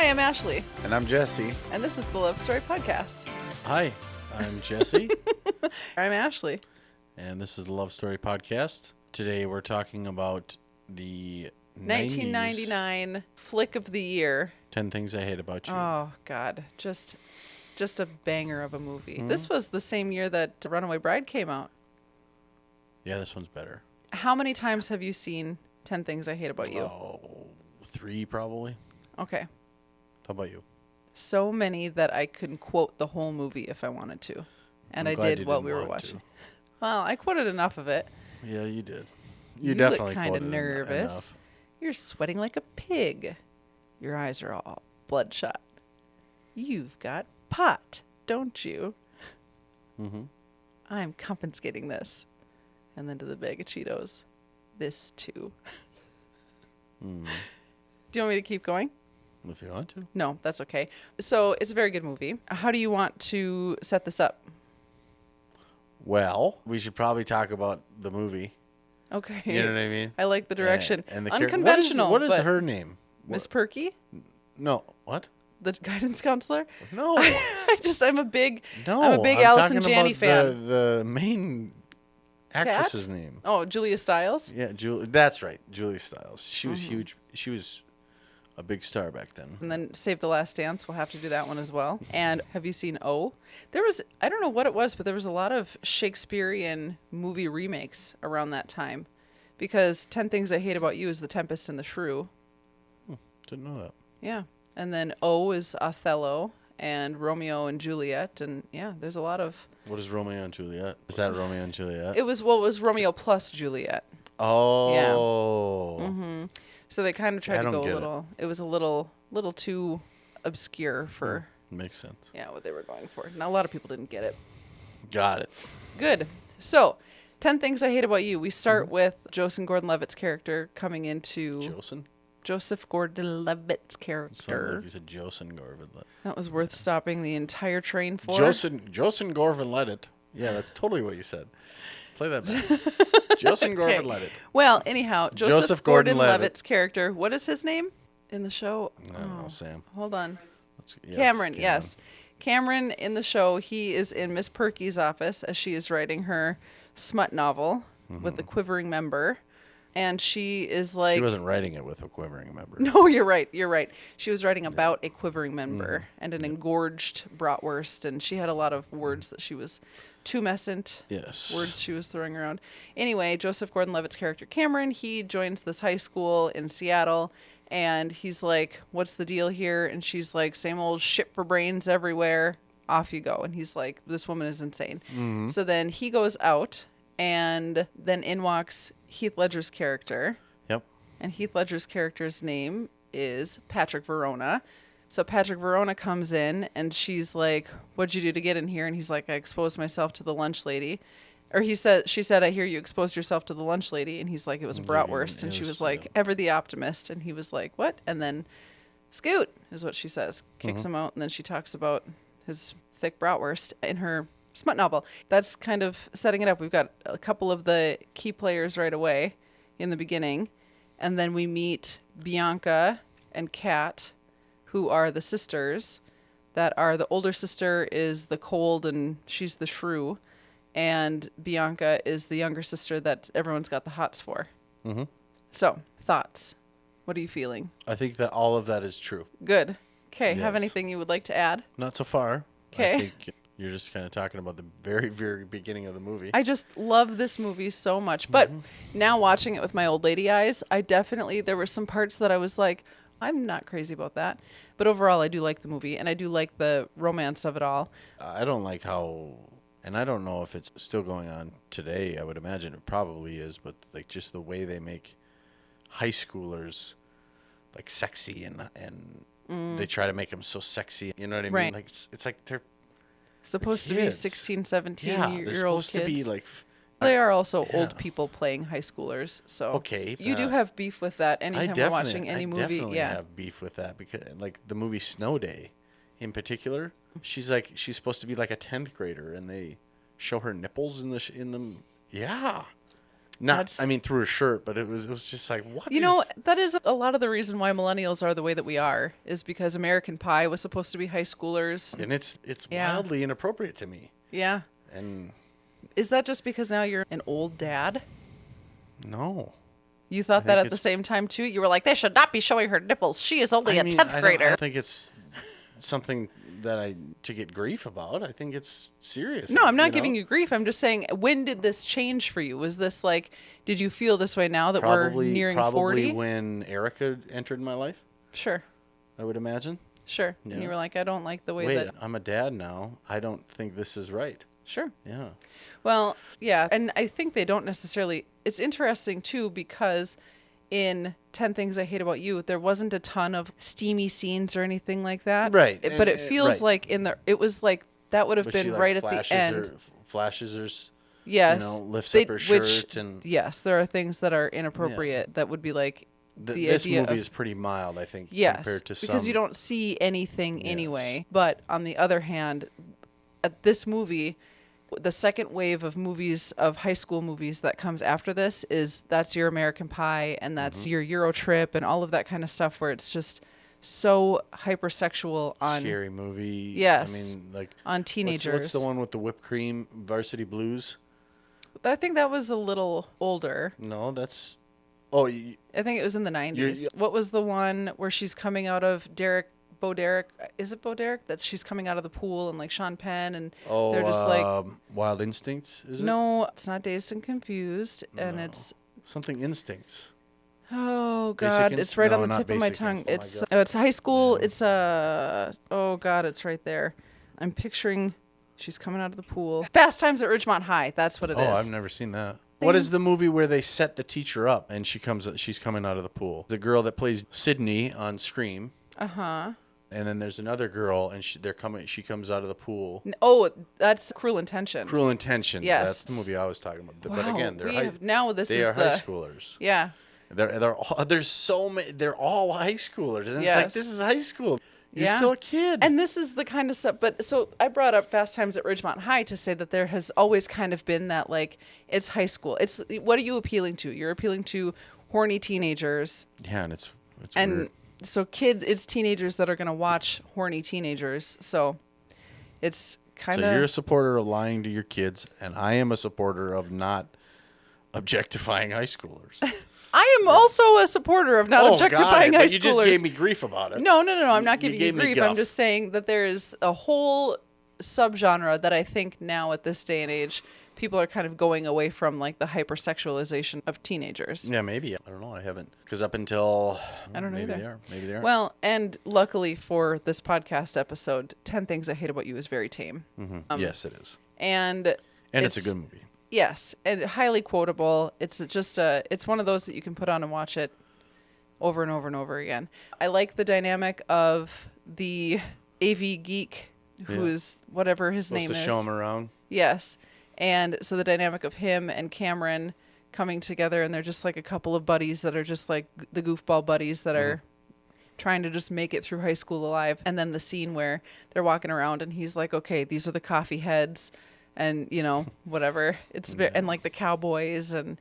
Hi, I'm Ashley. And I'm Jesse. And this is the Love Story Podcast. Hi, I'm Jesse. I'm Ashley. And this is the Love Story Podcast. Today we're talking about the 1999 flick of the year. 10 Things I Hate About You. Oh, God. Just a banger of a movie. Mm-hmm. This was the same year that Runaway Bride came out. Yeah, this one's better. How many times have you seen 10 Things I Hate About You? Oh, 3 probably. Okay. How about you? So many that I could quote the whole movie if I wanted to. And I did while we were watching. Well, I quoted enough of it. Yeah, you did. You definitely look kind of quoted nervous. enough. You're sweating like a pig. Your eyes are all bloodshot. You've got pot, don't you? Mm-hmm. I'm confiscating this. And then to the bag of Cheetos. This too. Mm. Do you want me to keep going? If you want to. No, that's okay. So it's a very good movie. How do you want to set this up? Well, we should probably talk about the movie. Okay. You know what I mean? I like the direction. And the unconventional. What is her name? Miss Perky? No. What? The guidance counselor? No. I'm a big No. Allison Janney fan. The main actress's name. Oh, Julia Stiles? Yeah, that's right. Julia Stiles. She was huge. She was a big star back then. And then Save the Last Dance. We'll have to do that one as well. And have you seen O? There was, I don't know what it was, but there was a lot of Shakespearean movie remakes around that time. Because 10 Things I Hate About You is The Tempest and the Shrew. Didn't know that. Yeah. And then O is Othello and Romeo and Juliet. And yeah, there's a lot of... What is Romeo and Juliet? Is that Romeo and Juliet? It was Romeo plus Juliet. Oh. Yeah. Mm-hmm. So they kind of tried to go a little... It was a little too obscure for... Makes sense. Yeah, what they were going for. Now, a lot of people didn't get it. Got it. Good. So, 10 Things I Hate About You. We start with Joseph Gordon-Levitt's character coming into... Joseph Gordon-Levitt's character. Sounded like you said Joseph Gordon-Levitt. That was worth stopping the entire train for. Joseph Gordon-Levitt. Yeah, that's totally what you said. Play that back. Joseph Gordon-Levitt. Well, anyhow, Joseph Gordon-Levitt's character. What is his name in the show? I don't know, Sam. Hold on. Yes, Cameron, yes. Cameron in the show, he is in Miss Perky's office as she is writing her smut novel with the quivering member. And she is like... She wasn't writing it with a quivering member. No, you're right. She was writing about a quivering member and an engorged bratwurst, and she had a lot of words that she was... tumescent words she was throwing around. Anyway, Joseph Gordon-Levitt's character Cameron, he joins this high school in Seattle, and he's like, what's the deal here? And she's like, same old shit for brains everywhere. Off you go. And he's like, this woman is insane. Mm-hmm. So then he goes out, and then in walks Heath Ledger's character. Yep. And Heath Ledger's character's name is Patrick Verona. So Patrick Verona comes in, and she's like, what'd you do to get in here? And he's like, I exposed myself to the lunch lady. Or she said, I hear you exposed yourself to the lunch lady. And he's like, it was a bratwurst. And she was like, ever the optimist. And he was like, what? And then scoot is what she says. Kicks him out. And then she talks about his thick bratwurst in her smut novel. That's kind of setting it up. We've got a couple of the key players right away in the beginning. And then we meet Bianca and Kat, who are the sisters that are... The older sister is the cold, and she's the shrew. And Bianca is the younger sister that everyone's got the hots for. Mm-hmm. So, thoughts. What are you feeling? I think that all of that is true. Good. Okay, yes. Have anything you would like to add? Not so far. Okay. I think you're just kind of talking about the very, very beginning of the movie. I just love this movie so much. But now watching it with my old lady eyes, there were some parts that I was like... I'm not crazy about that. But overall, I do like the movie, and I do like the romance of it all. I don't like how, and I don't know if it's still going on today. I would imagine it probably is, but like just the way they make high schoolers like sexy and they try to make them so sexy. You know what I mean? Right. Like it's like they're supposed to be 16, 17-year-old kids. They're supposed to be like... They are also old people playing high schoolers, so okay, you do have beef with that anytime we're watching any movie. I definitely have beef with that because, like, the movie Snow Day, in particular, she's supposed to be like a 10th grader, and they show her nipples in the. Yeah, Not, I mean, through her shirt, but it was just like, what? You know, that is a lot of the reason why millennials are the way that we are, is because American Pie was supposed to be high schoolers. And it's wildly inappropriate to me. Yeah. And is that just because now you're an old dad? No. You thought that at the same time too? You were like, they should not be showing her nipples. She is only a 10th grader. I don't think it's something that to get grief about. I think it's serious. No, I'm not giving you grief. I'm just saying, when did this change for you? Was this like, did you feel this way now that we're nearing 40? Probably when Erica entered my life. Sure. I would imagine. Sure. Yeah. And you were like, I don't like the way that... I'm a dad now. I don't think this is right. Sure. Yeah. Well, yeah. And I think they don't necessarily... It's interesting, too, because in 10 Things I Hate About You, there wasn't a ton of steamy scenes or anything like that. Right. But it feels like it was like that would have been right at the end. Flashes her... Yes. Lifts up her shirt and... Yes, there are things that are inappropriate that would be like... This movie is pretty mild, I think, compared to some. Because you don't see anything anyway. But on the other hand, at this movie, the second wave of movies, of high school movies that comes after this, that's your American Pie and that's your Euro Trip and all of that kind of stuff, where it's just so hypersexual on... Scary movie. Yes. I mean, like... On teenagers. What's the one with the whipped cream, Varsity Blues? I think that was a little older. No, that's... Oh, I think it was in the 90s. What was the one where she's coming out of Bo Derek? Is it Bo Derek? That she's coming out of the pool and like Sean Penn and they're just like... Wild Instincts, is it? No, it's not Dazed and Confused. And it's... Something Instincts. Oh, God. It's right on the tip of my tongue. It's high school. Yeah. It's oh, God, it's right there. I'm picturing she's coming out of the pool. Fast Times at Ridgemont High. That's what it is. Oh, I've never seen that. What is the movie where they set the teacher up and she's coming out of the pool? The girl that plays Sydney on Scream. Uh-huh. And then there's another girl and she comes out of the pool. Oh, that's Cruel Intentions. Cruel Intentions. Yes. That's the movie I was talking about. Wow. But again, they are high schoolers. Yeah. There's so many, they're all high schoolers. And yes. It's like, this is high school. You're still a kid. And this is the kind of stuff. But so I brought up Fast Times at Ridgemont High to say that there has always kind of been that, like, it's high school. It's what are you appealing to? You're appealing to horny teenagers. Yeah, and it's and weird. So kids, it's teenagers that are going to watch horny teenagers. So it's kind of... So you're a supporter of lying to your kids, and I am a supporter of not objectifying high schoolers. I am also a supporter of not objectifying high schoolers. You just gave me grief about it. No. I'm not giving you grief. I'm just saying that there is a whole subgenre that I think now at this day and age, people are kind of going away from, like the hypersexualization of teenagers. Yeah, maybe. I don't know. I haven't. Because up until... I don't know maybe either. Maybe they are. Well, and luckily for this podcast episode, 10 Things I Hate About You is very tame. Mm-hmm. Yes, it is. And it's a good movie. Yes, and highly quotable. It's just it's one of those that you can put on and watch it over and over and over again. I like the dynamic of the AV geek, who is whatever his name is. Supposed to show him around. Yes, and so the dynamic of him and Cameron coming together, and they're just like a couple of buddies that are just like the goofball buddies that are trying to just make it through high school alive. And then the scene where they're walking around and he's like, okay, these are the coffee heads. And, whatever. It's and like the cowboys, and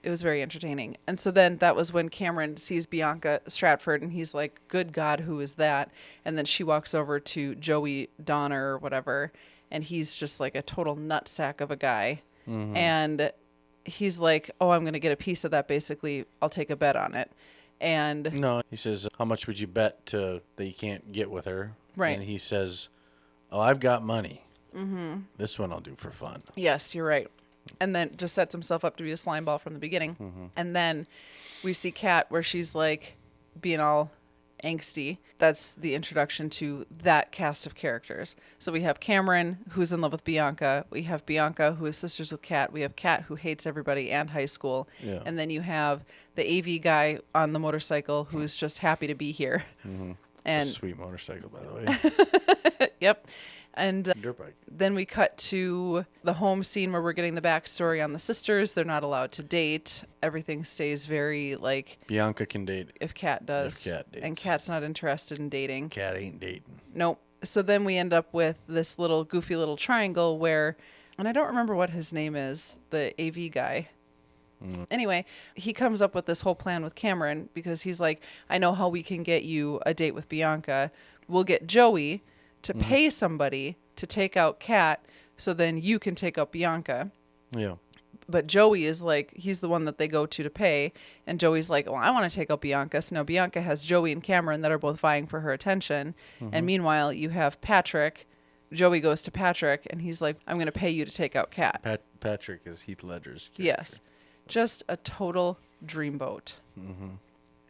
it was very entertaining. And so then that was when Cameron sees Bianca Stratford, and he's like, good God, who is that? And then she walks over to Joey Donner or whatever, and he's just like a total nutsack of a guy. Mm-hmm. And he's like, oh, I'm going to get a piece of that, basically. I'll take a bet on it. And no, he says, how much would you bet that you can't get with her? Right. And he says, oh, I've got money. Mm-hmm. This one I'll do for fun. Yes, you're right. And then just sets himself up to be a slime ball from the beginning. Mm-hmm. And then we see Kat where she's like being all angsty. That's the introduction to that cast of characters. So we have Cameron, who's in love with Bianca. We have Bianca, who is sisters with Kat. We have Kat, who hates everybody and high school. Yeah. And then you have the AV guy on the motorcycle who's just happy to be here. Mm-hmm. And it's a sweet motorcycle, by the way. Yep. And dirt bike. Then we cut to the home scene where we're getting the backstory on the sisters. They're not allowed to date. Everything stays very like... Bianca can date. If Kat does. If Kat dates. And Kat's not interested in dating. Kat ain't dating. Nope. So then we end up with this little goofy little triangle where... And I don't remember what his name is, the AV guy. Anyway, he comes up with this whole plan with Cameron because he's like, I know how we can get you a date with Bianca. We'll get Joey to pay somebody to take out Kat so then you can take out Bianca. Yeah. But Joey is like, he's the one that they go to pay. And Joey's like, well, I want to take out Bianca. So now Bianca has Joey and Cameron that are both vying for her attention. And meanwhile, you have Patrick. Joey goes to Patrick and he's like, I'm going to pay you to take out Kat. Patrick is Heath Ledger's character. Yes. Just a total dreamboat.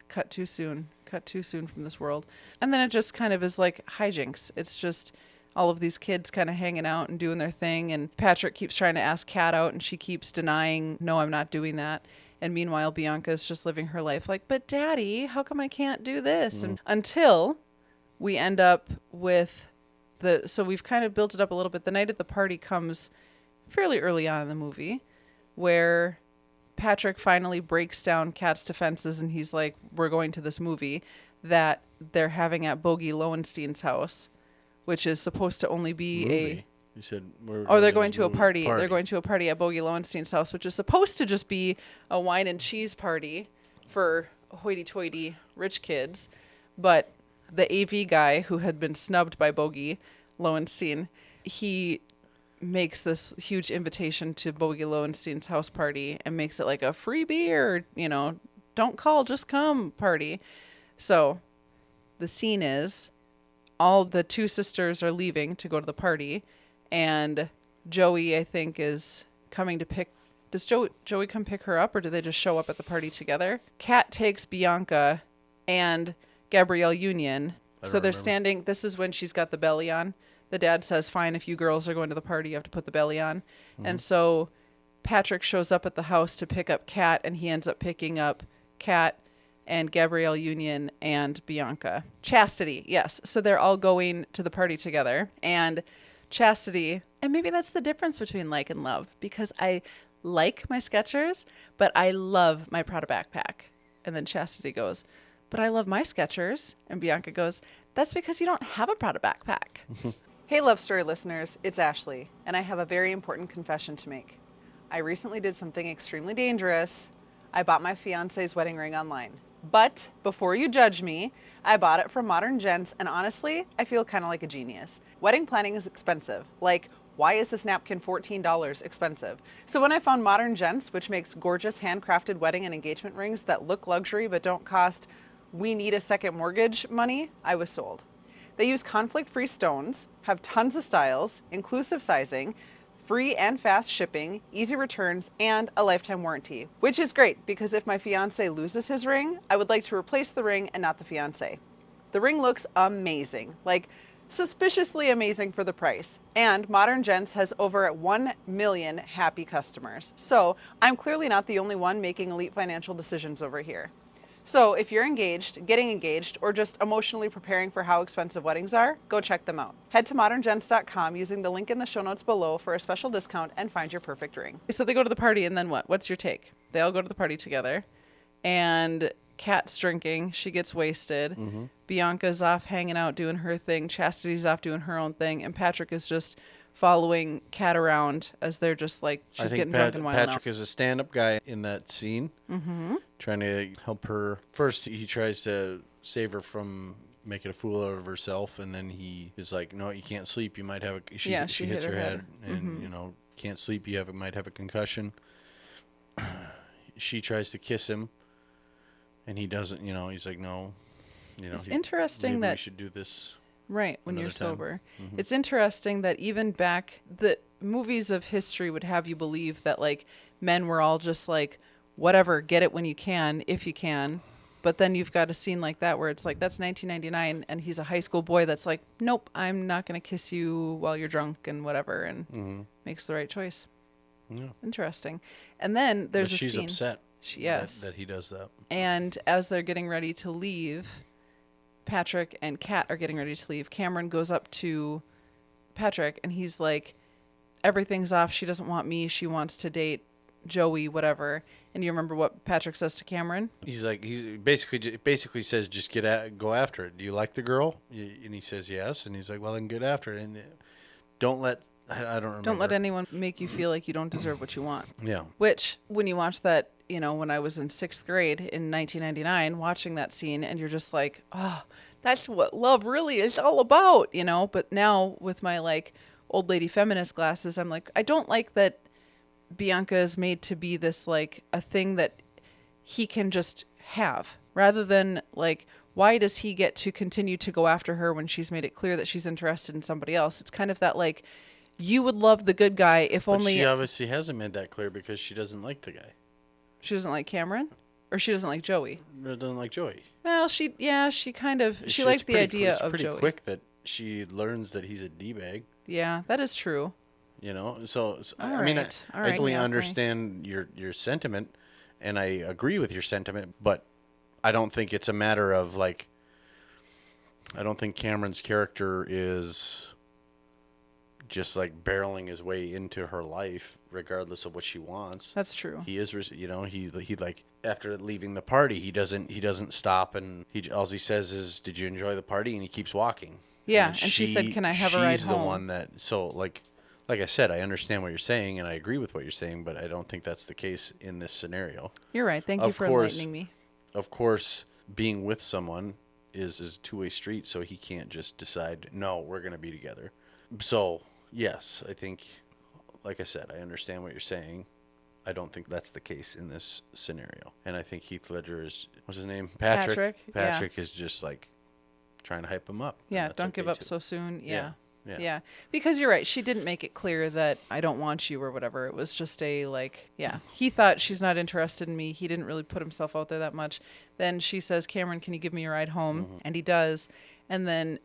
Cut too soon from this world. And then it just kind of is like hijinks. It's just all of these kids kind of hanging out and doing their thing. And Patrick keeps trying to ask Kat out and she keeps denying, no, I'm not doing that. And meanwhile, Bianca's just living her life like, but Daddy, how come I can't do this? And until we end up with so we've kind of built it up a little bit. The night at the party comes fairly early on in the movie where Patrick finally breaks down Kat's defenses and he's like, we're going to this movie that they're having at Bogey Lowenstein's house, which is supposed to only be movie. You said they're going to a party. They're going to a party at Bogey Lowenstein's house, which is supposed to just be a wine and cheese party for hoity-toity rich kids. But the AV guy who had been snubbed by Bogey Lowenstein, he makes this huge invitation to Bogey Lowenstein's house party and makes it like a free beer, don't call, just come party. So the scene is all the two sisters are leaving to go to the party, and Joey, I think, is coming to pick. Does Joey come pick her up, or do they just show up at the party together? Kat takes Bianca and Gabrielle Union. So they're standing. This is when she's got the belly on. The dad says, fine, if you girls are going to the party, you have to put the belly on. And so Patrick shows up at the house to pick up Kat, and he ends up picking up Kat and Gabrielle Union and Bianca. Chastity, yes. So they're all going to the party together. And Chastity, and maybe that's the difference between like and love, because I like my Skechers, but I love my Prada backpack. And then Chastity goes, but I love my Skechers. And Bianca goes, that's because you don't have a Prada backpack. Hey, Love Story listeners, it's Ashley, and I have a very important confession to make. I recently did something extremely dangerous. I bought my fiance's wedding ring online. But before you judge me, I bought it from Modern Gents, and honestly, I feel kind of like a genius. Wedding planning is expensive. Like, why is this napkin $14 expensive? So when I found Modern Gents, which makes gorgeous handcrafted wedding and engagement rings that look luxury but don't cost we need a second mortgage money, I was sold. They use conflict-free stones, have tons of styles, inclusive sizing, free and fast shipping, easy returns, and a lifetime warranty, which is great because if my fiance loses his ring, I would like to replace the ring and not the fiance. The ring looks amazing, like suspiciously amazing for the price. And Modern Gents has over 1 million happy customers. So I'm clearly not the only one making elite financial decisions over here. So if you're engaged, getting engaged, or just emotionally preparing for how expensive weddings are, go check them out. Head to moderngents.com using the link in the show notes below for a special discount and find your perfect ring. So they go to the party, and then what? What's your take? They all go to the party together, and Kat's drinking. She gets wasted. Bianca's off hanging out doing her thing. Chastity's off doing her own thing, and Patrick is just following Kat around as they're just like, she's getting drunk and wilding out. Patrick is a stand-up guy in that scene, trying to help her. First, he tries to save her from making a fool out of herself, and then he is like, no, you can't sleep. You might have a... She hits her head, and, can't sleep. You might have a concussion. She tries to kiss him, and he doesn't, he's like, no. It's interesting that... we should do this... Right, when you're sober. It's interesting that even back, the movies of history would have you believe that, like, men were all just like, whatever, get it when you can, if you can. But then you've got a scene like that where it's like, that's 1999, and he's a high school boy that's like, nope, I'm not going to kiss you while you're drunk and whatever, and makes the right choice. Yeah. Interesting. And then there's a scene. She's upset yes. that he does that. And as they're getting ready to leave... Patrick and Kat are getting ready to leave. Cameron goes up to Patrick and he's like, everything's off. She doesn't want me. She wants to date Joey, whatever. And you remember what Patrick says to Cameron? He's like, he basically says, just go after it. Do you like the girl? And he says yes. And he's like, well, then get after it. And don't let, I don't remember. Don't let anyone make you feel like you don't deserve what you want. Yeah. Which, when you watch that when I was in 6th grade in 1999, watching that scene, and you're just like, oh, that's what love really is all about, But now with my like old lady feminist glasses, I'm like, I don't like that Bianca is made to be this like a thing that he can just have, rather than like, why does he get to continue to go after her when she's made it clear that she's interested in somebody else? It's kind of that like, you would love the good guy if But only she obviously hasn't made that clear because she doesn't like the guy. she doesn't like Cameron, or she doesn't like Joey. Or doesn't like Joey. Well, she kind of she liked the idea of Joey. It's pretty Joey. quick that she learns that he's a d-bag. Yeah, that is true. So I mean, I totally understand your sentiment, and I agree with your sentiment, but I don't think it's a matter of like, I don't think Cameron's character is just like barreling his way into her life regardless of what she wants. That's true. He is, he like, after leaving the party, he doesn't stop, and all he says is, "Did you enjoy the party?" And he keeps walking. Yeah, and she said, "Can I have a ride home?" She's the one that, so like I said, I understand what you're saying, and I agree with what you're saying, but I don't think that's the case in this scenario. You're right. Thank you for enlightening me. Of course, being with someone is a two-way street, so he can't just decide, no, we're going to be together. So, yes, I think, like I said, I understand what you're saying. I don't think that's the case in this scenario. And I think Heath Ledger is, what's his name? Patrick is just like trying to hype him up. Yeah, don't give up so soon. Yeah. Because you're right. She didn't make it clear that I don't want you or whatever. It was just a like, he thought she's not interested in me. He didn't really put himself out there that much. Then she says, "Cameron, can you give me a ride home?" Mm-hmm. And he does. And then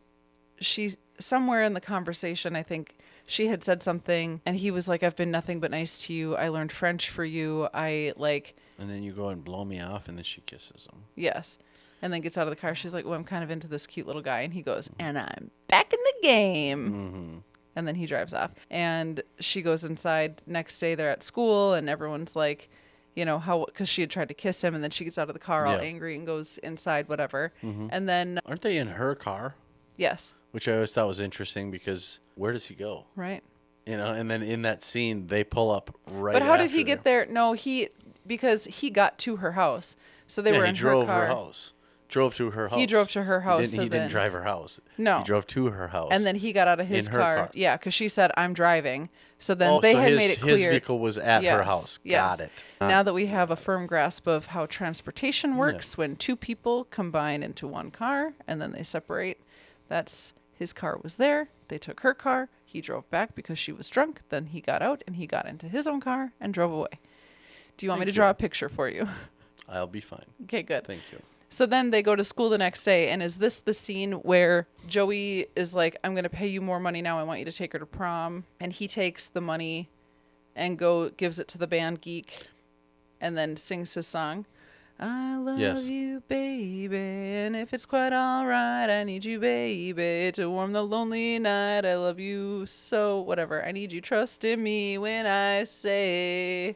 she's somewhere in the conversation, I think she had said something, and he was like, "I've been nothing but nice to you. I learned French for you. I like." And then you go and blow me off, and then she kisses him. Yes. And then gets out of the car. She's like, "Well, I'm kind of into this cute little guy." And he goes, "And I'm back in the game." Mm-hmm. And then he drives off. And she goes inside. Next day, they're at school, and everyone's like, because she had tried to kiss him. And then she gets out of the car all angry and goes inside, whatever. Mm-hmm. And then... Aren't they in her car? Yes. Which I always thought was interesting, because where does he go? Right. And then in that scene, they pull up right But how did he get there? No, because he got to her house. So they were in her car. He drove her house. Drove to her house. He drove to her house. He didn't drive her house. No. He drove to her house. And then he got out of his car. Yeah, because she said, "I'm driving." So then they had made it clear. His vehicle was at her house. Yes. Got it. Now that we have a firm grasp of how transportation works, when two people combine into one car and then they separate, that's his car was there. They took her car. He drove back because she was drunk. Then he got out and he got into his own car and drove away. Do you want me to draw a picture for you? I'll be fine. Okay, good. Thank you. So then they go to school the next day, and is this the scene where Joey is like, "I'm going to pay you more money now. I want you to take her to prom." And he takes the money and gives it to the band geek and then sings his song. "I love you, baby, and if it's quite all right, I need you, baby, to warm the lonely night. I love you so," whatever. "I need you, trust in me when I say."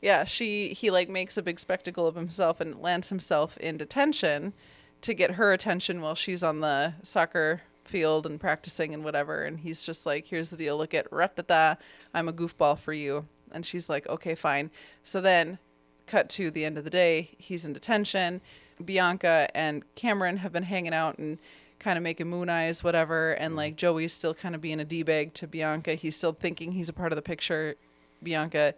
Yeah, he like makes a big spectacle of himself and lands himself in detention to get her attention while she's on the soccer field and practicing and whatever. And he's just like, "Here's the deal. Look at rat-ta-ta. I'm a goofball for you." And she's like, "Okay, fine." So then cut to the end of the day. He's in detention. Bianca and Cameron have been hanging out and kind of making moon eyes, whatever. And like Joey's still kind of being a D-bag to Bianca. He's still thinking he's a part of the picture. Bianca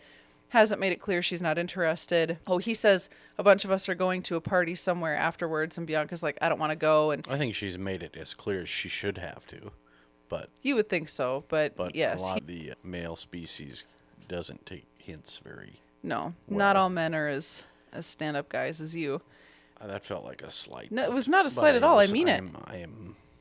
hasn't made it clear she's not interested. Oh, he says a bunch of us are going to a party somewhere afterwards, and Bianca's like, "I don't want to go." And I think she's made it as clear as she should have to, but you would think so. But yes, a lot of the male species doesn't take hints very well. Not all men are as stand-up guys as you. That felt like a slight. No, it was not a slight at all. I mean it.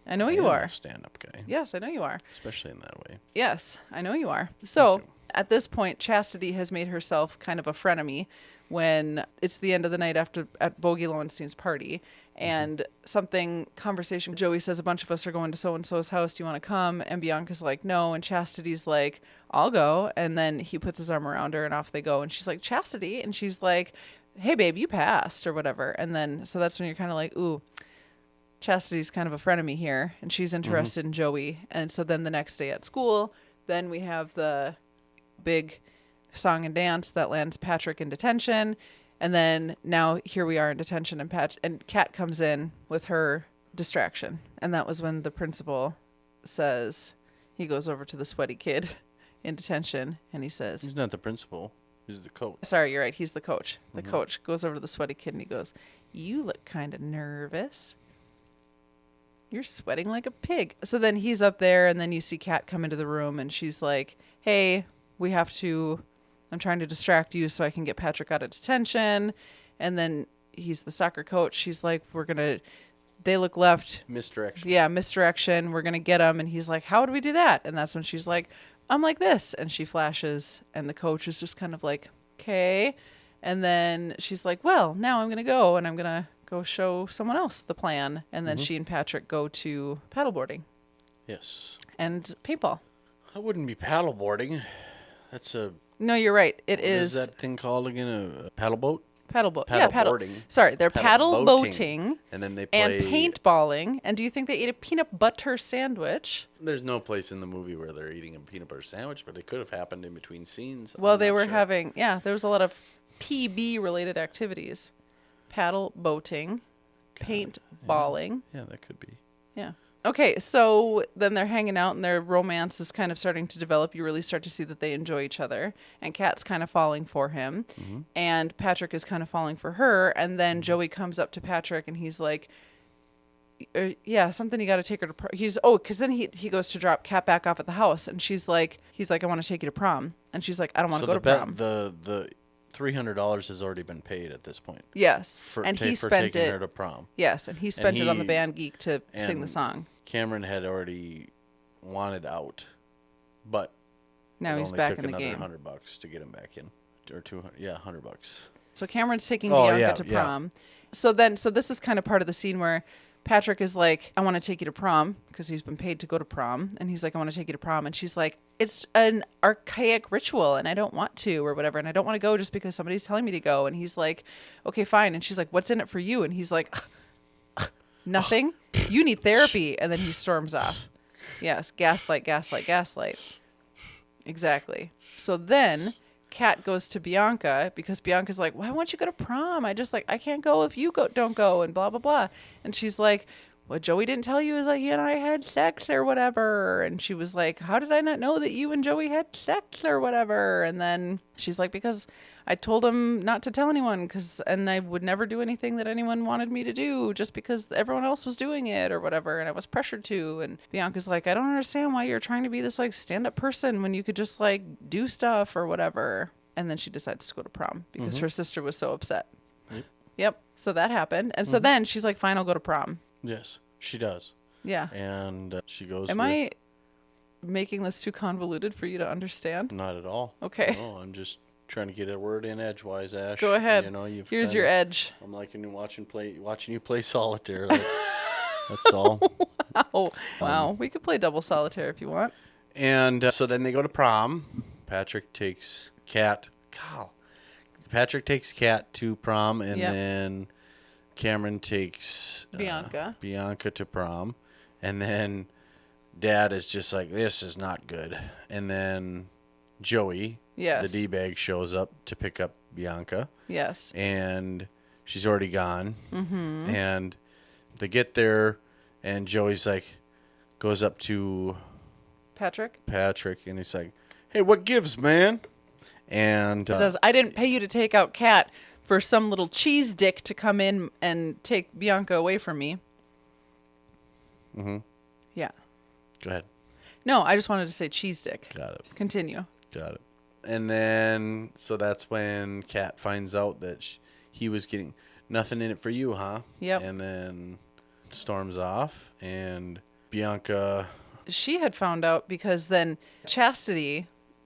I know you are a stand-up guy. Yes, I know you are. Especially in that way. Yes, I know you are. So at this point, Chastity has made herself kind of a frenemy when it's the end of the night at Bogey Lowenstein's party. And conversation, Joey says, "A bunch of us are going to so-and-so's house. Do you want to come?" And Bianca's like, "No." And Chastity's like, "I'll go." And then he puts his arm around her and off they go. And she's like, "Chastity." And she's like, "Hey, babe, you passed," or whatever. And then, so that's when you're kind of like, ooh, Chastity's kind of a frenemy here, and she's interested in Joey. And so then the next day at school, Then we have the big song and dance that lands Patrick in detention. And then now here we are in detention, and Kat comes in with her distraction. And that was when the principal says, he goes over to the sweaty kid in detention and he says, He's not the principal. He's the coach. sorry, you're right. He's the coach. The coach goes over to the sweaty kid and he goes, you look kind of nervous. You're sweating like a pig. So then he's up there, and then you see Kat come into the room, and she's like, hey, I'm trying to distract you so I can get Patrick out of detention. And then he's the soccer coach. She's like, they look left. Misdirection. Yeah, misdirection. We're going to get him. And he's like, how would we do that? And that's when she's like, I'm like this. And she flashes, and the coach is just kind of like, okay. And then she's like, well, now I'm going to go, and I'm going to go show someone else the plan. And then she and Patrick go to paddleboarding Yes. and paintball. That wouldn't be paddleboarding. That's a... No, you're right. It What is that thing called again? A paddle boat? Paddle boat. Yeah, Paddleboarding. Sorry, they're paddle Paddle boating And then they play... and paintballing. And do you think they ate a peanut butter sandwich? There's no place in the movie where they're eating a peanut butter sandwich, but it could have happened in between scenes. Well, I'm they not were sure. having, there was a lot of PB-related activities. Paddle boating, paintballing. Yeah, that could be. Yeah. Okay, so then they're hanging out and their romance is kind of starting to develop. You really start to see that they enjoy each other. And Kat's kind of falling for him. Mm-hmm. And Patrick is kind of falling for her. And then Joey comes up to Patrick and he's like, something you got to take her to prom. Because then he goes to drop Kat back off at the house. And he's like, I want to take you to prom. And she's like, I don't want to go to prom. The $300 has already been paid at this point. Yes. For he spent taking it. her to prom. Yes, and he spent it on the band geek to sing the song. Cameron had already wanted out, but Now it he's only back took in the game. another $100 to get him back in, or $200. Yeah, $100. So Cameron's taking Bianca to yeah. prom. So this is kind of part of the scene where Patrick is like, I want to take you to prom because he's been paid to go to prom. And he's like, I want to take you to prom. And she's like, it's an archaic ritual and I don't want to or whatever. And I don't want to go just because somebody's telling me to go. And he's like, okay, fine. And she's like, what's in it for you? And he's like, nothing. You need therapy. And then he storms off. Yes. Gaslight, gaslight, gaslight. Exactly. So then Kat goes to Bianca because Bianca's like, why won't you go to prom? I can't go if you don't go and blah, blah, blah. And she's like, what Joey didn't tell you is that he and I had sex or whatever. And she was like, how did I not know that you and Joey had sex or whatever? And then she's like, because I told him not to tell anyone and I would never do anything that anyone wanted me to do just because everyone else was doing it or whatever. And I was pressured to. And Bianca's like, I don't understand why you're trying to be this like stand-up person when you could just like do stuff or whatever. And then she decides to go to prom because her sister was so upset. Yep. So that happened. And so then she's like, fine, I'll go to prom. Yes, she does. Yeah. And she goes. Am I making this too convoluted for you to understand? Not at all. Okay. No, I'm just trying to get a word in edgewise, Ash. Go ahead. You know, Here's your edge. I'm liking watching you play solitaire. That's all. Wow. We could play double solitaire if you want. And so then they go to prom. Patrick takes Kat to prom, and then Cameron takes Bianca to prom, and then Dad is just like, this is not good. And then Joey, the D-bag, shows up to pick up Bianca. Yes. And she's already gone. Mm-hmm. And they get there, and Joey's like, goes up to Patrick, and he's like, hey, what gives, man? And he says, I didn't pay you to take out Kat for some little cheese dick to come in and take Bianca away from me. Mm-hmm. Yeah. Go ahead. No, I just wanted to say cheese dick. Got it. Continue. Got it. And then, so that's when Kat finds out that he was getting nothing in it for you, huh? Yep. And then storms off, and Bianca... She had found out because then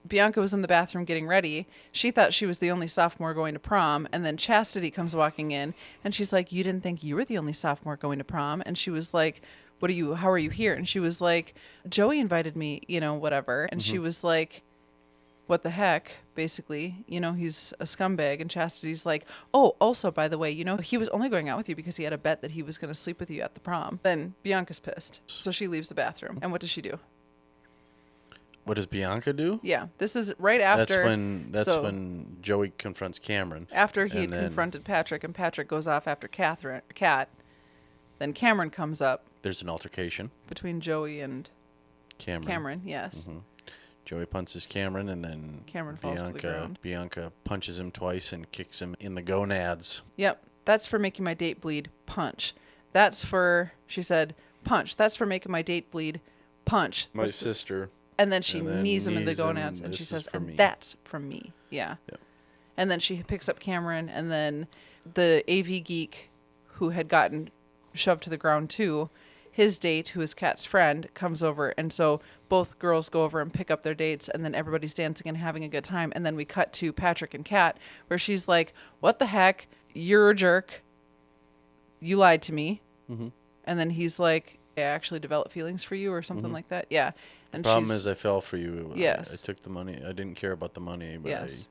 Bianca was in the bathroom getting ready. She thought she was the only sophomore going to prom. And then Chastity comes walking in and she's like, you didn't think you were the only sophomore going to prom? And she was like, how are you here? And she was like, Joey invited me, whatever. And she was like, what the heck? Basically, he's a scumbag. And Chastity's like, oh, also, by the way, he was only going out with you because he had a bet that he was going to sleep with you at the prom. Then Bianca's pissed. So she leaves the bathroom. And what does she do? What does Bianca do? Yeah, this is right after. That's when Joey confronts Cameron. After he had confronted Patrick, and Patrick goes off after Kat. Then Cameron comes up. There's an altercation Between Joey and Cameron. Yes. Mm-hmm. Joey punches Cameron, and then Cameron falls to the ground. Bianca punches him twice and kicks him in the gonads. Yep. That's for making my date bleed. Punch. That's for, she said, punch. That's for making my date bleed. Punch. My sister. And then she knees him in the gonads, and she says, and that's from me. Yeah. Yep. And then she picks up Cameron, and then the AV geek who had gotten shoved to the ground too, his date, who is Kat's friend, comes over, and so both girls go over and pick up their dates, and then everybody's dancing and having a good time, and then we cut to Patrick and Kat, where she's like, what the heck? You're a jerk. You lied to me. Mm-hmm. And then he's like, I actually developed feelings for you or something like that. Yeah. And the problem is I fell for you. Yes. I took the money. I didn't care about the money, but yes.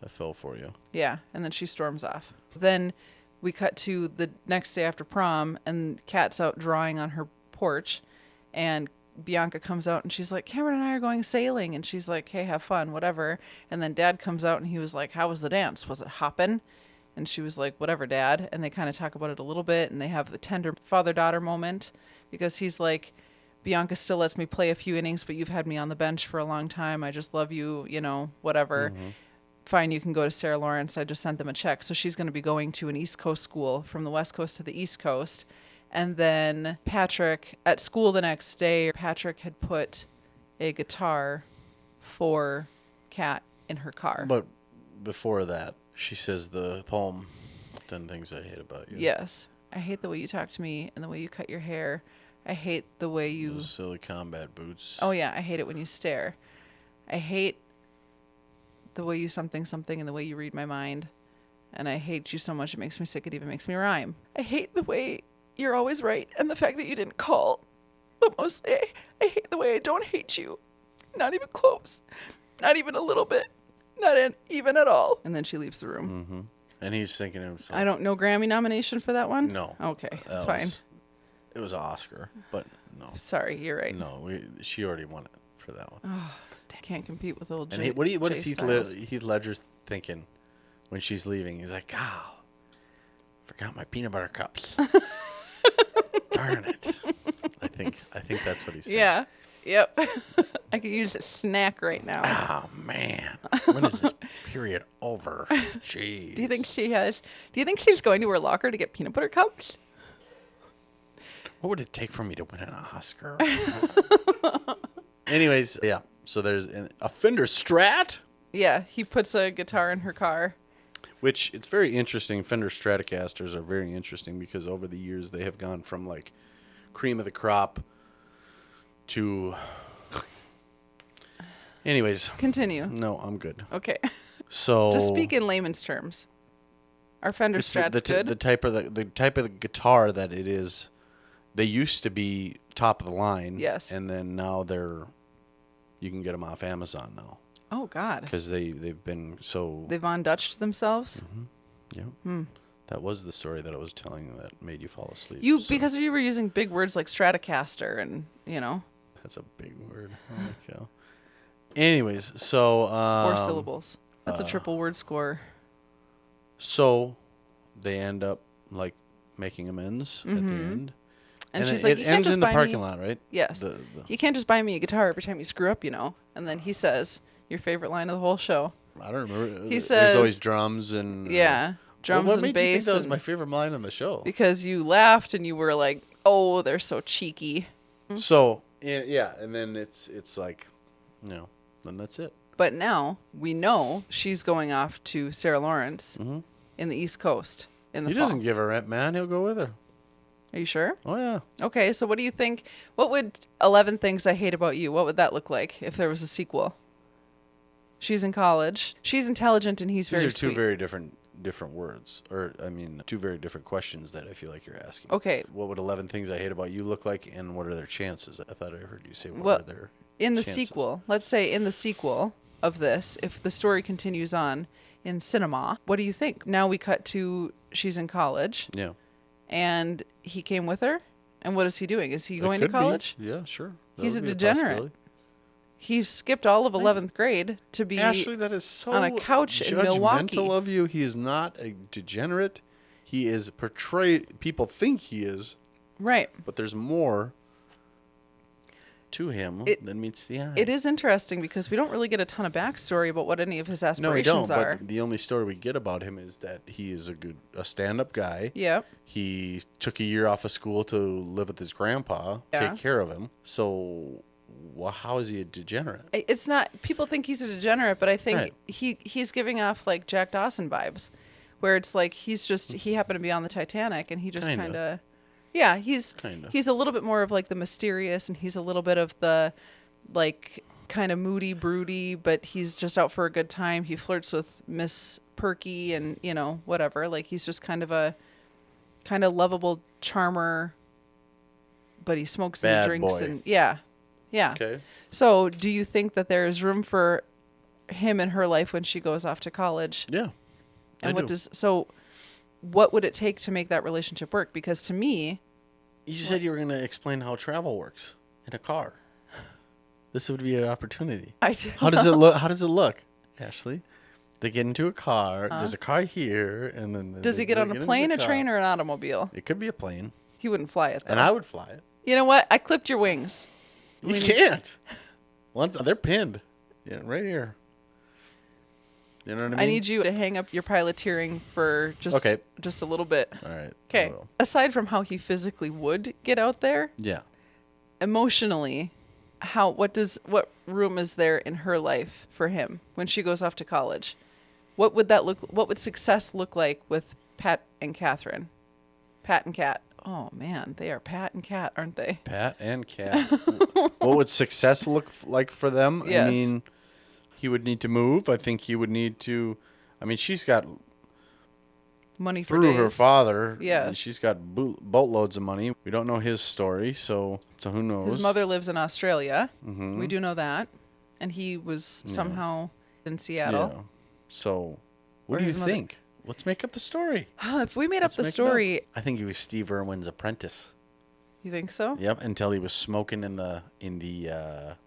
I fell for you. Yeah. And then she storms off. Then we cut to the next day after prom, and Kat's out drawing on her porch, and Bianca comes out, and she's like, Cameron and I are going sailing. And she's like, hey, have fun, whatever. And then Dad comes out, and he was like, how was the dance? Was it hoppin'? And she was like, whatever, Dad. And they kind of talk about it a little bit, and they have a tender father-daughter moment, because he's like, Bianca still lets me play a few innings, but you've had me on the bench for a long time. I just love you, whatever. Mm-hmm. Fine, you can go to Sarah Lawrence. I just sent them a check. So she's going to be going to an East Coast school from the West Coast to the East Coast. And then Patrick, at school the next day, Patrick had put a guitar for Kat in her car. But before that, she says the poem, 10 Things I Hate About You. Yes. I hate the way you talk to me and the way you cut your hair. I hate the way you... Those silly combat boots. Oh, yeah. I hate it when you stare. I hate the way you something and the way you read my mind. And I hate you so much it makes me sick. It even makes me rhyme. I hate the way you're always right and the fact that you didn't call. But mostly I hate the way I don't hate you. Not even close. Not even a little bit. Not even at all. And then she leaves the room. Mm-hmm. And he's thinking to himself. I don't know Grammy nomination for that one? No. Okay, fine. It was Oscar, but no. Sorry, you're right. No, she already won it for that one. Oh, can't compete with old And what is Heath Ledger thinking when she's leaving? He's like, oh, forgot my peanut butter cups. Darn it. I think that's what he's saying. Yeah. Yep. I could use a snack right now. Oh, man. When is this period over? Jeez. Do you think she's going to her locker to get peanut butter cups? What would it take for me to win an Oscar? Anyways, yeah. So there's a Fender Strat. Yeah, he puts a guitar in her car. Which, it's very interesting. Fender Stratocasters are very interesting because over the years they have gone from like cream of the crop to... Anyways. Continue. No, I'm good. Okay. So... Just speak in layman's terms. Our Fender Strat's good? The type of the guitar that it is... They used to be top of the line. Yes. And then now you can get them off Amazon now. Oh, God. Because they've been so... They've Von Dutched themselves? Mm-hmm. Yeah. That was the story that I was telling that made you fall asleep. Because you were using big words like Stratocaster and, That's a big word. Oh, my cow. Anyways, so... 4 syllables. That's a triple word score. So they end up, like, making amends at the end. And she's like, it ends in the parking lot, right? Yes. You can't just buy me a guitar every time you screw up, And then he says, your favorite line of the whole show. I don't remember. He says... There's always drums and... Yeah. Drums and bass. What made you think that was my favorite line on the show? Because you laughed and you were like, oh, they're so cheeky. So, yeah. And then it's like, then that's it. But now we know she's going off to Sarah Lawrence in the East Coast in the fall. He doesn't give her rent, man. He'll go with her. Are you sure? Oh, yeah. Okay, so what do you think? What would 11 Things I Hate About You, what would that look like if there was a sequel? She's in college. She's intelligent and he's very sweet. These are two very different words. Or, two very different questions that I feel like you're asking. Okay. What would 11 Things I Hate About You look like, and what are their chances? I thought I heard you say what are their in the chances? sequel, let's say in the sequel of this, if the story continues on in cinema, what do you think? Now we cut to she's in college. Yeah. And he came with her? And what is he doing? Is he going to college? Yeah, sure. He's a degenerate. He skipped all of 11th grade to be Ashley, that is so on a couch in Milwaukee. judgmental of you. He is not a degenerate. He is portrayed. People think he is, right. but there's more to him than meets the eye. It is interesting because we don't really get a ton of backstory about what any of his No, we aspirations don't. are. But the only story we get about him is that he is a stand-up guy. Yeah. He took a year off of school to live with his grandpa, take care of him. So, how is he a degenerate? It's not. People think he's a degenerate, but I think Right. he's giving off like Jack Dawson vibes, where it's like he happened to be on the Titanic and he just kind of. Yeah, he's a little bit more of like the mysterious, and he's a little bit of the like kind of moody, broody, but he's just out for a good time. He flirts with Miss Perky and, whatever. Like he's just kind of a lovable charmer, but he smokes and Bad drinks boy. and yeah. Okay. So, do you think that there is room for him in her life when she goes off to college? Yeah. And what would it take to make that relationship work? Because to me, You said you were going to explain how travel works in a car. This would be an opportunity. How does it look? How does it look, Ashley? They get into a car. There's a car here, and then does he get on a plane, a train, or an automobile? It could be a plane, He wouldn't fly it, though. and I would fly it. You know what? I clipped your wings. You can't. They're pinned. Yeah, right here. You know what I mean? I need you to hang up your piloteering for just a little bit. All right. Okay. Aside from how he physically would get out there, Yeah. emotionally, what room is there in her life for him when she goes off to college? What would success look like with Pat and Catherine? Pat and Kat. Oh man, they are Pat and Kat, aren't they? Pat and Cat. What would success look like for them? Yes. I mean, he would need to move. I think he would need to. I mean, she's got Money for through days. her father. Yes. She's got boatloads of money. We don't know his story, so who knows? His mother lives in Australia. Mm-hmm. We do know that, and he was somehow in Seattle. Yeah. So, what Or do you his mother- think? Let's make up the story. If we made up Let's the make it story, up. I think he was Steve Irwin's apprentice. you think so? Yep, until he was smoking in the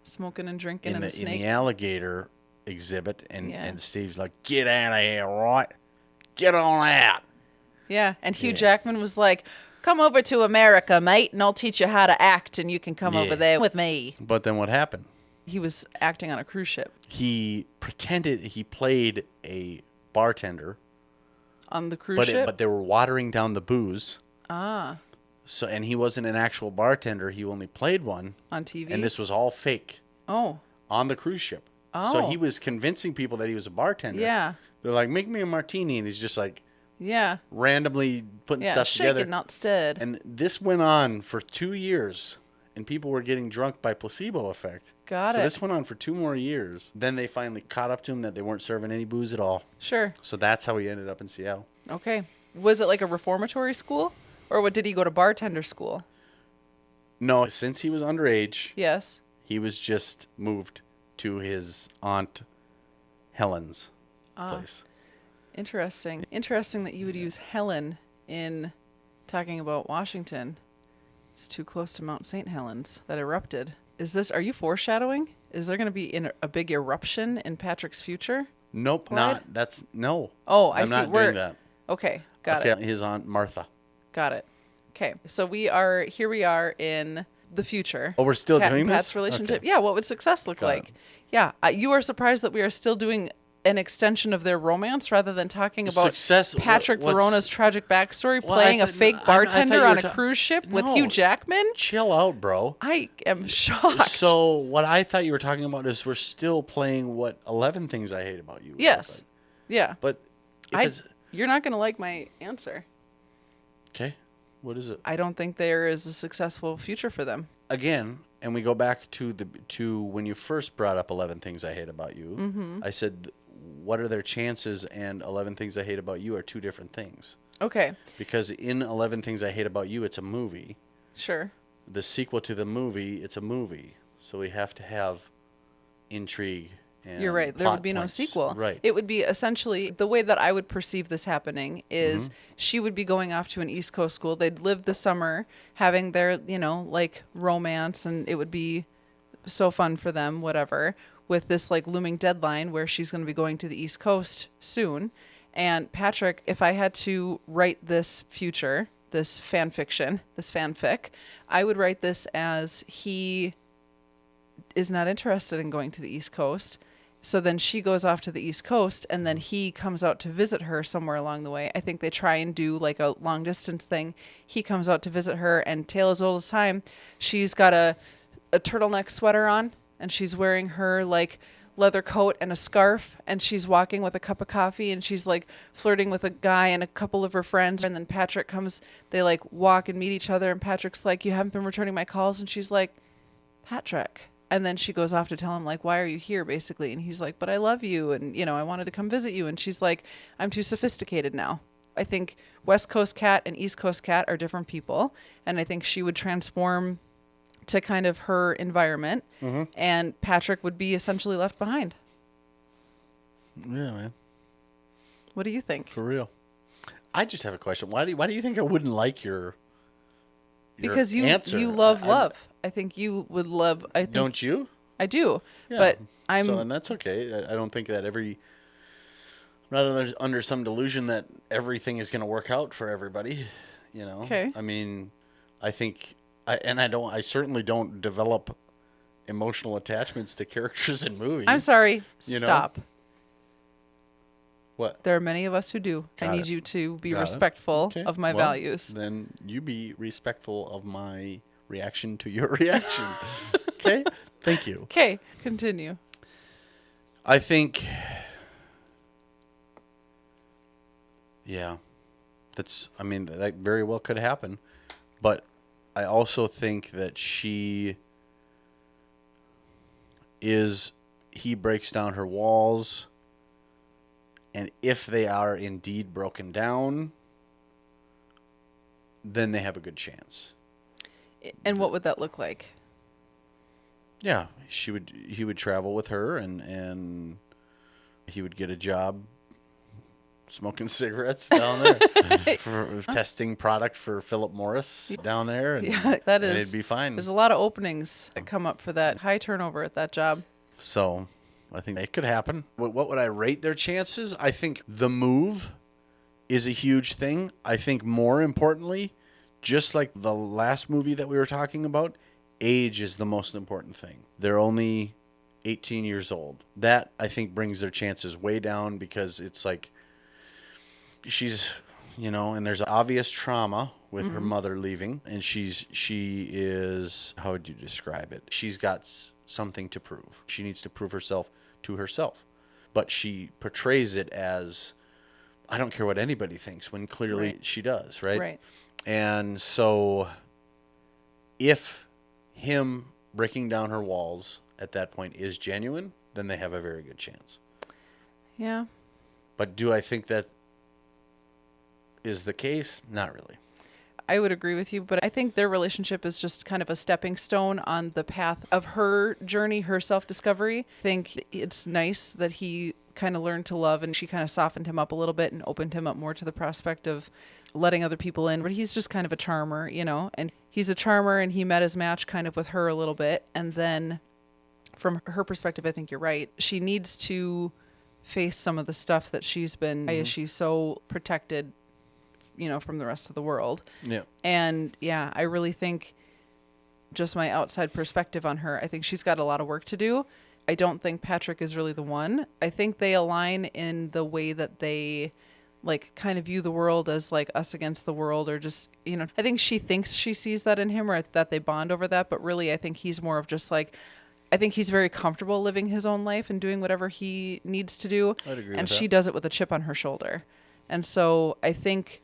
Smoking and drinking and a in snake. the alligator exhibit, and Yeah. and Steve's like, "Get out of here, right? Get on out." Yeah, and Hugh Yeah. Jackman was like, "Come over to America, mate, and I'll teach you how to act, and you can come Yeah. over there with me." But then what happened? He was acting on a cruise ship He played a bartender, on the cruise ship. but they were watering down the booze. Ah, So, and he wasn't an actual bartender. He only played one, on TV. and this was all fake Oh, on the cruise ship. Oh. So he was convincing people that he was a bartender. yeah, They're like, "Make me a martini," and he's just like yeah, randomly putting yeah. stuff Shaken, together. not stirred. And this went on for 2 years, and people were getting drunk by placebo effect. Got so it. this went on for 2 more years. Then they finally caught up to him that they weren't serving any booze at all. Sure. So that's how he ended up in Seattle. Okay. Was it like a reformatory school, or what? Did he go to bartender school? No, since he was underage, Yes. he was just moved to his aunt Helen's place. Interesting. Interesting that you would use Helen in talking about Washington. It's too close to Mount St. Helens that erupted. Are you foreshadowing? Is there going to be a big eruption in Patrick's future? Nope, What? no. Oh, I I'm see. not doing that. Okay, got Okay, it. his aunt Martha. Got it. Okay, so we are in the future. Oh, we're still Kat doing and this? Pat's relationship. Okay. Yeah, what would success look Got like? it. Yeah, you are surprised that we are still doing an extension of their romance rather than talking about Success- Patrick what's- Verona's tragic backstory, Well, I playing a thought- fake I thought bartender you were on a ta- cruise ship with No. Hugh Jackman. Chill out, bro. I am shocked. So what I thought you were talking about is we're still playing what 11 Things I Hate About You. Yes. Yeah. But if it's, You're not going to like my answer. okay, what is it? I don't think there is a successful future for them. Again, and we go back to when you first brought up 11 Things I Hate About You. Mm-hmm. I said, what are their chances? And 11 Things I Hate About You are two different things. Okay. Because in 11 Things I Hate About You, it's a movie. Sure. The sequel to the movie, it's a movie. So we have to have intrigue. And You're right. There plot would be no points. sequel. Right. It would be essentially the way that I would perceive this happening is she would be going off to an East Coast school. They'd live the summer having their, like romance, and it would be so fun for them, whatever, with this like looming deadline where she's going to be going to the East Coast soon. And Patrick, if I had to write this future, this fan fiction, this fanfic, I would write this as he is not interested in going to the East Coast. So then she goes off to the East Coast and then he comes out to visit her somewhere along the way. I think they try and do like a long distance thing. He comes out to visit her and tale as old as time. She's got a turtleneck sweater on and she's wearing her like leather coat and a scarf and she's walking with a cup of coffee and she's like flirting with a guy and a couple of her friends. And then Patrick comes, they like walk and meet each other and Patrick's like, you haven't been returning my calls. And she's like, Patrick. And then she goes off to tell him, like, why are you here, basically? And he's like, but I love you. And, you know, I wanted to come visit you. And she's like, I'm too sophisticated now. I think West Coast cat and East Coast cat are different people. And I think she would transform to kind of her environment. Mm-hmm. And Patrick would be essentially left behind. Yeah, man. What do you think? For real. I just have a question. Why do you think I wouldn't like your because you answer? You love love. I think you would love. I think, don't you? I do, yeah. But I'm. So, and that's okay. I don't think that I'm not under some delusion that everything is going to work out for everybody. You know. Okay. I mean, I think I certainly don't develop emotional attachments to characters in movies. I'm sorry. You Stop. know? What? There are many of us who do. I need you to be respectful of my values. Then you be respectful of my reaction to your reaction. Okay? Thank you. Okay, continue. I think, yeah, that very well could happen. But I also think that he breaks down her walls. And if they are indeed broken down, then they have a good chance. And what would that look like? Yeah, he would travel with her and he would get a job smoking cigarettes down there for testing product for Philip Morris down there. And, yeah, and it'd be fine. There's a lot of openings that come up for that high turnover at that job. So I think it could happen. What would I rate their chances? I think the move is a huge thing. I think more importantly, just like the last movie that we were talking about, age is the most important thing. They're only 18 years old. That, I think, brings their chances way down because it's like she's, and there's obvious trauma with her mother leaving, and she is, how would you describe it? She's got something to prove. She needs to prove herself to herself. But she portrays it as, I don't care what anybody thinks, when clearly she does, right? Right. And so if him breaking down her walls at that point is genuine, then they have a very good chance. Yeah. But do I think that is the case? Not really. I would agree with you, but I think their relationship is just kind of a stepping stone on the path of her journey, her self-discovery. I think it's nice that he kind of learned to love and she kind of softened him up a little bit and opened him up more to the prospect of letting other people in. But he's just kind of a charmer, and he's a charmer and he met his match kind of with her a little bit. And then from her perspective, I think you're right. She needs to face some of the stuff that she's been, she's so protected from the rest of the world. Yeah. And yeah, I really think, just my outside perspective on her, I think she's got a lot of work to do. I don't think Patrick is really the one. I think they align in the way that they like kind of view the world as like us against the world, or just, I think she thinks she sees that in him, or that they bond over that. But really, I think he's more of just like, I think he's very comfortable living his own life and doing whatever he needs to do. I'd agree and with she that. does it with a chip on her shoulder. And so I think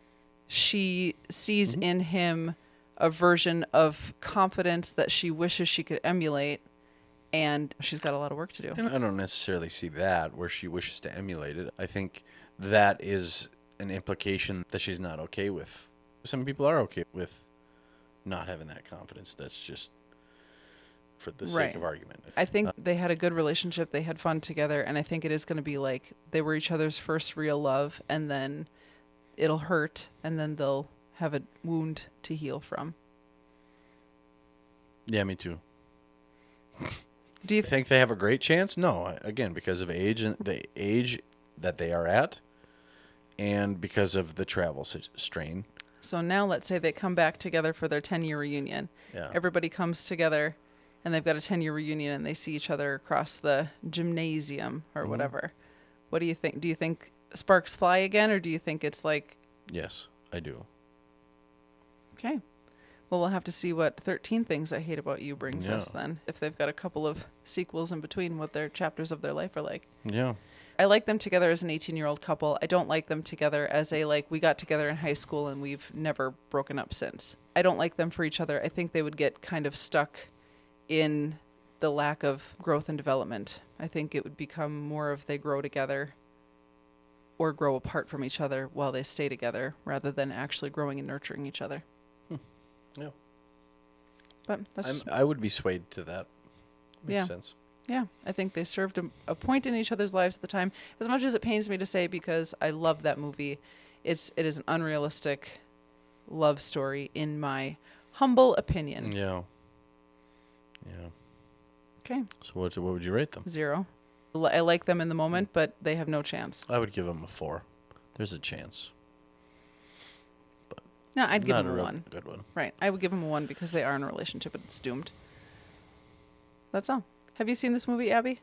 she sees in him a version of confidence that she wishes she could emulate, and she's got a lot of work to do. And I don't necessarily see that where she wishes to emulate it. I think that is an implication that she's not okay with. Some people are okay with not having that confidence. That's just for the sake of argument. I think they had a good relationship. They had fun together, and I think it is going to be like they were each other's first real love, and then it'll hurt, and then they'll have a wound to heal from. Yeah, me too. Do you think they have a great chance? No, again, because of age and the age that they are at, and because of the travel strain. So now let's say they come back together for their 10-year reunion. Yeah. Everybody comes together and they've got a 10-year reunion and they see each other across the gymnasium or whatever. What do you think? Do you think sparks fly again, or do you think it's like... Yes, I do. Okay. Well, we'll have to see what 13 Things I Hate About You brings us then. If they've got a couple of sequels in between, what their chapters of their life are like. Yeah. I like them together as an 18-year-old couple. I don't like them together as a, like, we got together in high school and we've never broken up since. I don't like them for each other. I think they would get kind of stuck in the lack of growth and development. I think it would become more of they grow together or grow apart from each other while they stay together, rather than actually growing and nurturing each other. Yeah. But that's I would be swayed to that. Makes sense. Yeah, I think they served a point in each other's lives at the time. As much as it pains me to say, because I love that movie, it is an unrealistic love story, in my humble opinion. Yeah. Yeah. Okay. So what would you rate them? 0. I like them in the moment, but they have no chance. I would give them a 4. There's a chance. No, I'd give Not them a a real 1. good one. Right. I would give them a 1 because they are in a relationship and it's doomed. That's all. Have you seen this movie, Abby?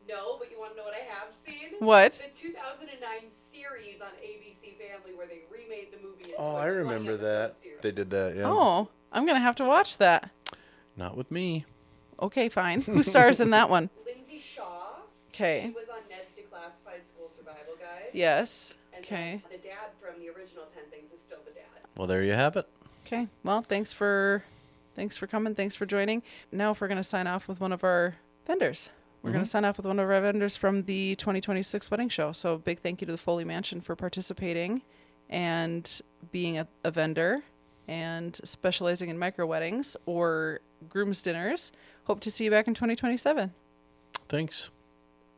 No, but you want to know what I have seen? What? The 2009 series on ABC Family where they remade the movie into Oh, a I remember 20-episode that. series. They did that, yeah. Oh, I'm going to have to watch that. Not with me. Okay, fine. Who stars in that one? Lindsay Shaw. She Okay. was on Ned's Declassified School Survival Guide. Yes. And Okay. then the dad from the original 10 Things is still the dad. Well, there you have it. Okay. Well, thanks for coming. Thanks for joining. Now, if we're going to sign off with one of our vendors. We're going to sign off with one of our vendors from the 2026 wedding show. So big thank you to the Foley Mansion for participating and being a vendor and specializing in micro weddings or groom's dinners. Hope to see you back in 2027. Thanks.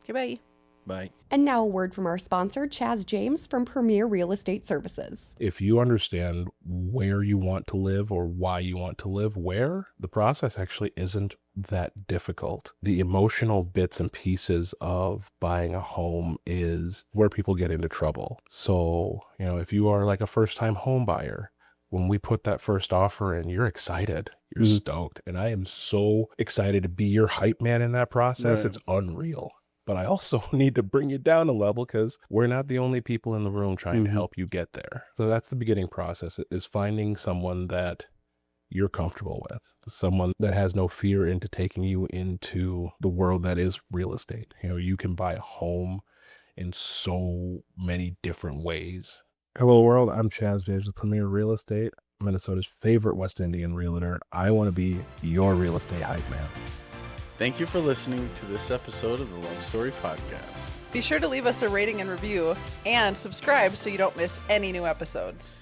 Goodbye. Bye. And now a word from our sponsor, Chaz James from Premier Real Estate Services. If you understand where you want to live or why you want to live where, the process actually isn't that difficult. The emotional bits and pieces of buying a home is where people get into trouble. So, if you are like a first-time home buyer, when we put that first offer in, you're excited. You're stoked. And I am so excited to be your hype man in that process. Right. It's unreal. But I also need to bring you down a level because we're not the only people in the room trying to help you get there. So that's the beginning process, is finding someone that you're comfortable with, someone that has no fear into taking you into the world that is real estate. You can buy a home in so many different ways. Hello world, I'm Chaz James with Premier Real Estate, Minnesota's favorite West Indian realtor. I want to be your real estate hype man. Thank you for listening to this episode of the Love Story Podcast. Be sure to leave us a rating and review and subscribe so you don't miss any new episodes.